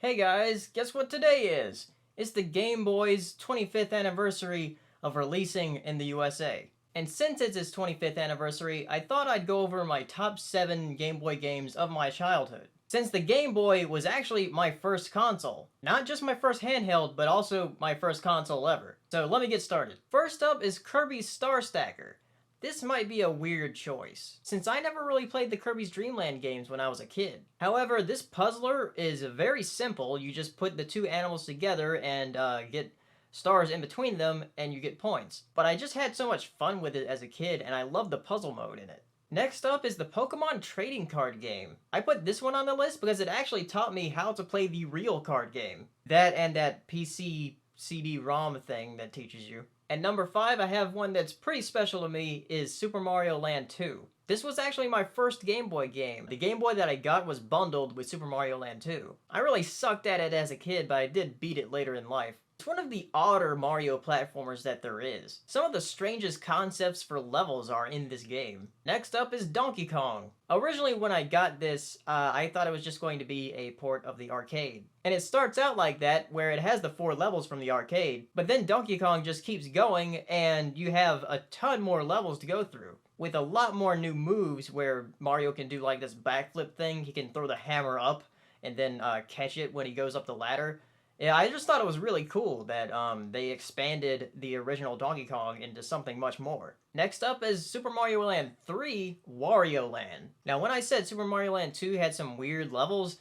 Hey guys, guess what today is? It's the Game Boy's 25th anniversary of releasing in the USA. And since it's its 25th anniversary, I thought I'd go over my top 7 Game Boy games of my childhood. Since the Game Boy was actually my first console. Not just my first handheld, but also my first console ever. So let me get started. First up is Kirby's Star Stacker. This might be a weird choice, since I never really played the Kirby's Dream Land games when I was a kid. However, this puzzler is very simple. You just put the two animals together and get stars in between them, and you get points. But I just had so much fun with it as a kid, and I love the puzzle mode in it. Next up is the Pokemon trading card game. I put this one on the list because it actually taught me how to play the real card game. That and that PC CD-ROM thing that teaches you. And number 5, I have one that's pretty special to me, is Super Mario Land 2. This was actually my first Game Boy game. The Game Boy that I got was bundled with Super Mario Land 2. I really sucked at it as a kid, but I did beat it later in life. It's one of the odder Mario platformers that there is. Some of the strangest concepts for levels are in this game. Next up is Donkey Kong. Originally when I got this, I thought it was just going to be a port of the arcade. And it starts out like that, where it has the 4 levels from the arcade, but then Donkey Kong just keeps going and you have a ton more levels to go through. With a lot more new moves where Mario can do like this backflip thing, he can throw the hammer up and then catch it when he goes up the ladder. Yeah, I just thought it was really cool that they expanded the original Donkey Kong into something much more. Next up is Super Mario Land 3, Wario Land. Now when I said Super Mario Land 2 had some weird levels,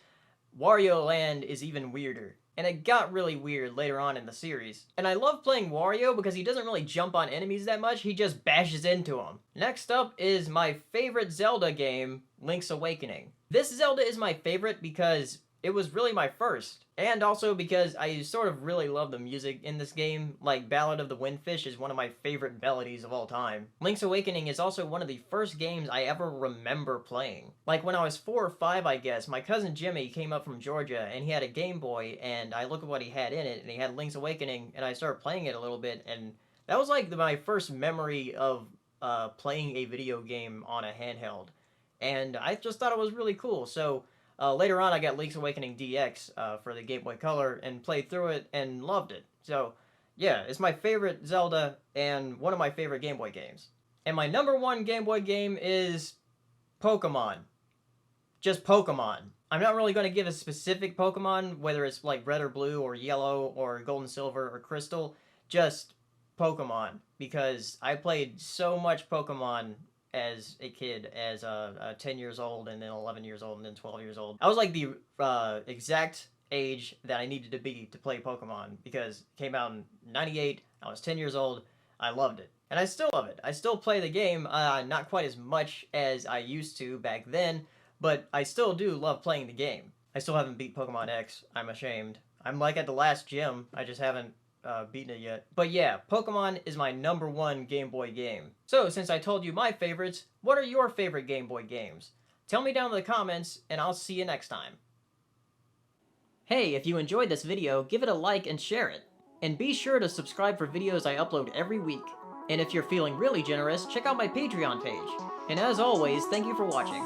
Wario Land is even weirder. And it got really weird later on in the series. And I love playing Wario because he doesn't really jump on enemies that much, he just bashes into them. Next up is my favorite Zelda game, Link's Awakening. This Zelda is my favorite because it was really my first, and also because I sort of really love the music in this game. Like Ballad of the Windfish is one of my favorite melodies of all time. Link's Awakening is also one of the first games I ever remember playing. Like when I was 4 or 5, I guess, my cousin Jimmy came up from Georgia and he had a Game Boy, and I looked at what he had in it, and he had Link's Awakening, and I started playing it a little bit, and that was like my first memory of playing a video game on a handheld. And I just thought it was really cool, so later on, I got Link's Awakening DX for the Game Boy Color and played through it and loved it. So, yeah, it's my favorite Zelda and one of my favorite Game Boy games. And my number 1 Game Boy game is Pokemon. Just Pokemon. I'm not really going to give a specific Pokemon, whether it's like red or blue or yellow or gold and silver or crystal. Just Pokemon. Because I played so much Pokemon as a kid, as 10 years old, and then 11 years old, and then 12 years old. I was like the exact age that I needed to be to play Pokemon, because it came out in 98, I was 10 years old, I loved it. And I still love it. I still play the game, not quite as much as I used to back then, but I still do love playing the game. I still haven't beat Pokemon X, I'm ashamed. I'm like at the last gym, I just haven't beaten it yet. But yeah, Pokemon is my number 1 Game Boy game. So since I told you my favorites, what are your favorite Game Boy games? Tell me down in the comments, and I'll see you next time. Hey, if you enjoyed this video, give it a like and share it. And be sure to subscribe for videos I upload every week. And if you're feeling really generous, check out my Patreon page. And as always, thank you for watching.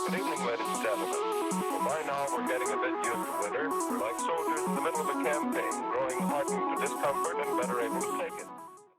Good evening, ladies and gentlemen. Well, by now we're getting a bit used to winter. We're like soldiers in the middle of a campaign, growing hardened to discomfort and better able to take it.